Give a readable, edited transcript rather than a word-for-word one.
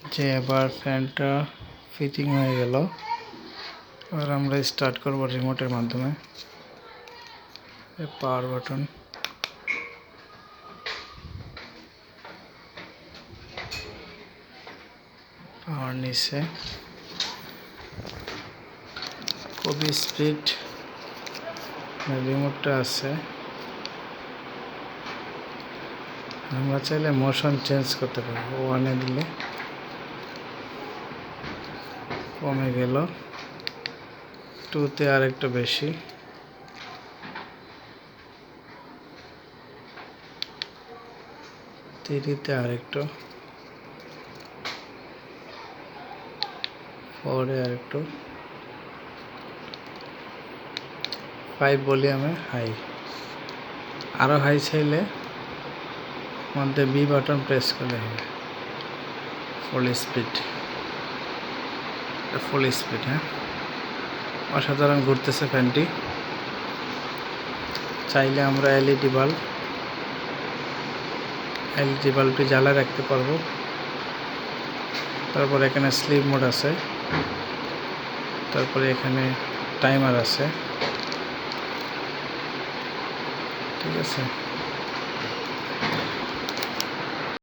যে এবার ফ্যানটা ফিটিং হয়ে গেল। এবার আমরা স্টার্ট করব রিমোটের মাধ্যমে। পাওয়ার বাটন, পাওয়ার নিচে, খুবই স্পিড রিমোটটা আছে। আমরা চাইলে মোশন চেঞ্জ করতে পারবো। ওয়ানে দিলে কমে গেল, টুতে আর একটু বেশি, থ্রিতে আর একটু, ফোরে আর একটু, 5 ভলিউমে হাই। আরও হাই চাইলে মধ্যে বি বাটন প্রেস করলে হবে। Full speed, full speed. হ্যাঁ, অসাধারণ ঘুরতেছে ফ্যানটি। চাইলে আমরা এলইডি বাল্বটি জ্বালা রাখতে পারবো। তারপর এখানে স্লিপ মোড আছে, তারপরে এখানে টাইমার আছে। ঠিক আছে।